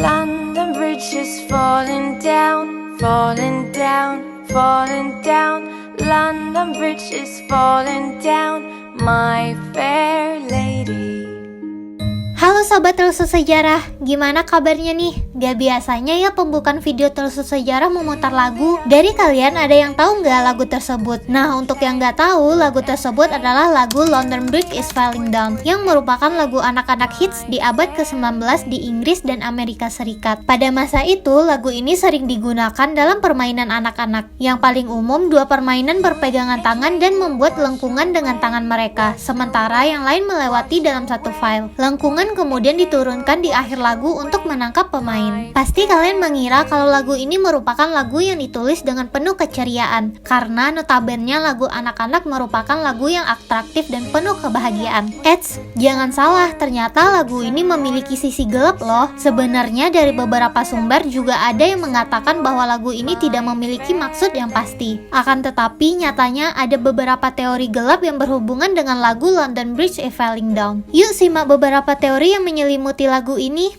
London Bridge is falling down, falling down, falling down. London Bridge is falling down, my fair lady. Halo Sobat Telusur Sejarah, gimana kabarnya nih? Gak biasanya ya pembukaan video Telusur Sejarah memutar lagu. Dari kalian ada yang tahu nggak lagu tersebut? Nah, untuk yang nggak tahu, lagu tersebut adalah lagu London Bridge is Falling Down, yang merupakan lagu anak-anak hits di abad ke-19 di Inggris dan Amerika Serikat. Pada masa itu, lagu ini sering digunakan dalam permainan anak-anak. Yang paling umum, dua permainan berpegangan tangan dan membuat lengkungan dengan tangan mereka, sementara yang lain melewati dalam satu file. Lengkungan kemudian diturunkan di akhir lagu untuk menangkap pemain. Pasti kalian mengira kalau lagu ini merupakan lagu yang ditulis dengan penuh keceriaan, karena notabene lagu anak-anak merupakan lagu yang atraktif dan penuh kebahagiaan. Eits, jangan salah, ternyata lagu ini memiliki sisi gelap loh. Sebenarnya dari beberapa sumber juga ada yang mengatakan bahwa lagu ini tidak memiliki maksud yang pasti. Akan tetapi nyatanya ada beberapa teori gelap yang berhubungan dengan lagu London Bridge is Falling Down. Yuk simak beberapa teori yang menyelimuti lagu ini.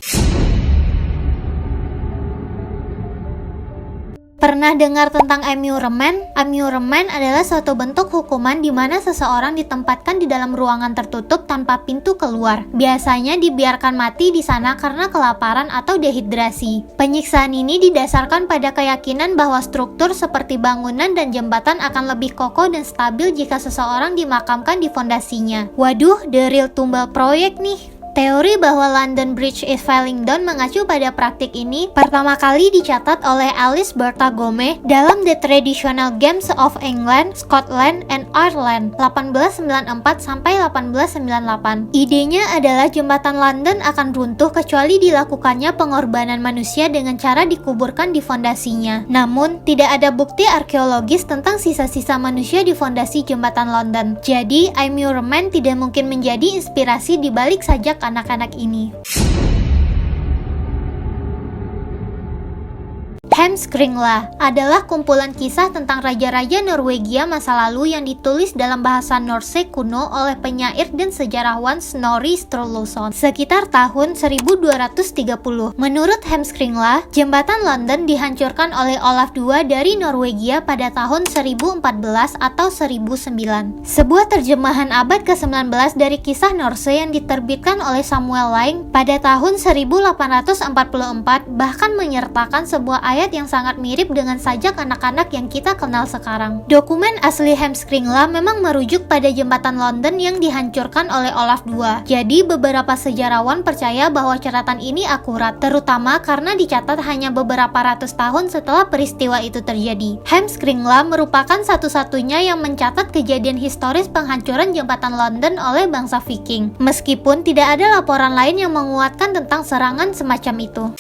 Pernah dengar tentang amusement? Amusement adalah suatu bentuk hukuman di mana seseorang ditempatkan di dalam ruangan tertutup tanpa pintu keluar. Biasanya dibiarkan mati di sana karena kelaparan atau dehidrasi. Penyiksaan ini didasarkan pada keyakinan bahwa struktur seperti bangunan dan jembatan akan lebih kokoh dan stabil jika seseorang dimakamkan di fondasinya. Waduh, the real tumbal proyek nih. Teori bahwa London Bridge is Falling Down mengacu pada praktik ini pertama kali dicatat oleh Alice Bertha Gomez dalam The Traditional Games of England, Scotland, and Ireland 1894-1898. Idenya adalah jembatan London akan runtuh kecuali dilakukannya pengorbanan manusia dengan cara dikuburkan di fondasinya. Namun, tidak ada bukti arkeologis tentang sisa-sisa manusia di fondasi jembatan London. Jadi, amusement tidak mungkin menjadi inspirasi di balik sajak anak-anak ini. Heimskringla adalah kumpulan kisah tentang raja-raja Norwegia masa lalu yang ditulis dalam bahasa Norse kuno oleh penyair dan sejarawan Snorri Sturluson sekitar tahun 1230. Menurut Heimskringla, jembatan London dihancurkan oleh Olaf II dari Norwegia pada tahun 1014 atau 1009. Sebuah terjemahan abad ke-19 dari kisah Norse yang diterbitkan oleh Samuel Lang pada tahun 1844 bahkan menyertakan sebuah ayat yang sangat mirip dengan sajak anak-anak yang kita kenal sekarang. Dokumen asli Heimskringla memang merujuk pada jembatan London yang dihancurkan oleh Olaf II. Jadi beberapa sejarawan percaya bahwa catatan ini akurat, terutama karena dicatat hanya beberapa ratus tahun setelah peristiwa itu terjadi. Heimskringla merupakan satu-satunya yang mencatat kejadian historis penghancuran jembatan London oleh bangsa Viking, meskipun tidak ada laporan lain yang menguatkan tentang serangan semacam itu.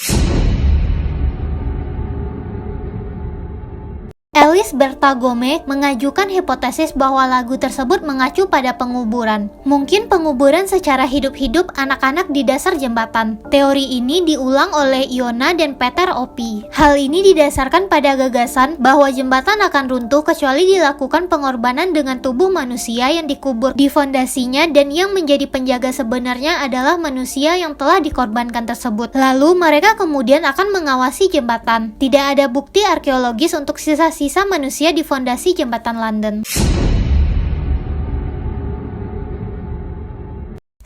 Alice Bertha Gomez mengajukan hipotesis bahwa lagu tersebut mengacu pada penguburan. Mungkin penguburan secara hidup-hidup anak-anak di dasar jembatan. Teori ini diulang oleh Iona dan Peter Opie. Hal ini didasarkan pada gagasan bahwa jembatan akan runtuh kecuali dilakukan pengorbanan dengan tubuh manusia yang dikubur di fondasinya, dan yang menjadi penjaga sebenarnya adalah manusia yang telah dikorbankan tersebut. Lalu mereka kemudian akan mengawasi jembatan. Tidak ada bukti arkeologis untuk sisa manusia di fondasi jembatan London.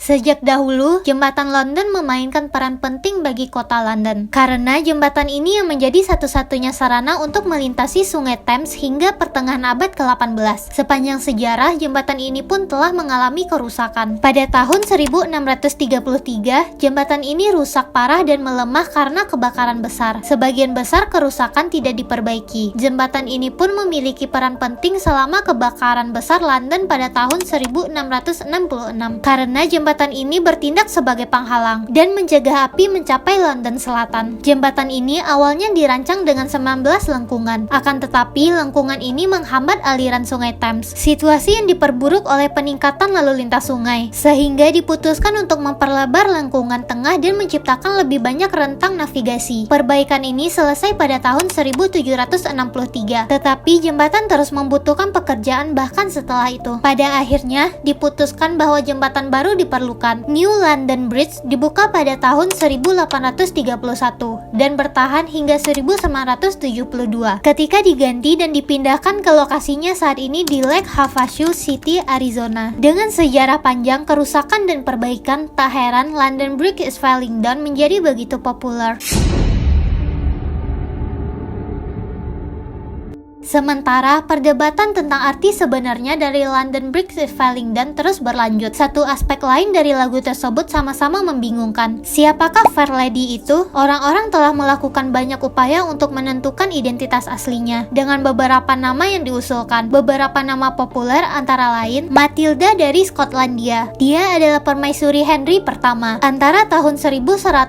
Sejak dahulu, jembatan London memainkan peran penting bagi kota London, karena jembatan ini yang menjadi satu-satunya sarana untuk melintasi sungai Thames hingga pertengahan abad ke-18. Sepanjang sejarah, jembatan ini pun telah mengalami kerusakan. Pada tahun 1633, jembatan ini rusak parah dan melemah karena kebakaran besar. Sebagian besar kerusakan tidak diperbaiki. Jembatan ini pun memiliki peran penting selama kebakaran besar London pada tahun 1666, karena jembatan ini bertindak sebagai penghalang dan mencegah api mencapai London Selatan. Jembatan ini awalnya dirancang dengan 19 lengkungan, akan tetapi lengkungan ini menghambat aliran sungai Thames. Situasi yang diperburuk oleh peningkatan lalu lintas sungai, sehingga diputuskan untuk memperlebar lengkungan tengah dan menciptakan lebih banyak rentang navigasi. Perbaikan ini selesai pada tahun 1763, tetapi jembatan terus membutuhkan pekerjaan bahkan setelah itu. Pada akhirnya, diputuskan bahwa jembatan baru diperlukan diperlukan. New London Bridge dibuka pada tahun 1831 dan bertahan hingga 1972 ketika diganti dan dipindahkan ke lokasinya saat ini di Lake Havasu City, Arizona. Dengan sejarah panjang kerusakan dan perbaikan, tak heran London Bridge is falling down menjadi begitu populer. Sementara, perdebatan tentang arti sebenarnya dari London Bridge is Falling Down terus berlanjut. Satu aspek lain dari lagu tersebut sama-sama membingungkan. Siapakah Fair Lady itu? Orang-orang telah melakukan banyak upaya untuk menentukan identitas aslinya, dengan beberapa nama yang diusulkan. Beberapa nama populer antara lain Matilda dari Skotlandia. Dia adalah permaisuri Henry pertama antara tahun 1110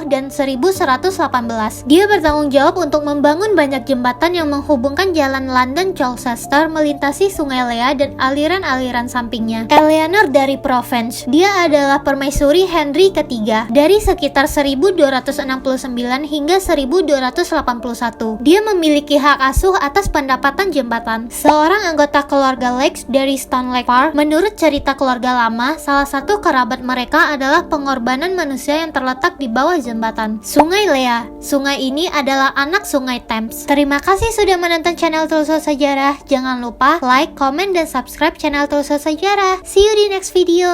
dan 1118. Dia bertanggung jawab untuk membangun banyak jembatan yang menghubungkan jalan London Colchester melintasi Sungai Lea dan aliran-aliran sampingnya. Eleanor dari Provence. Dia adalah permaisuri Henry ketiga dari sekitar 1269 hingga 1281. Dia memiliki hak asuh atas pendapatan jembatan. Seorang anggota keluarga Lakes dari Stone Lake Park. Menurut cerita keluarga lama, salah satu kerabat mereka adalah pengorbanan manusia yang terletak di bawah jembatan. Sungai Lea. Sungai ini adalah anak Sungai Thames. Terima kasih sudah menonton channel Telusur Sejarah. Jangan lupa like, komen, dan subscribe channel Telusur Sejarah. See you di next video.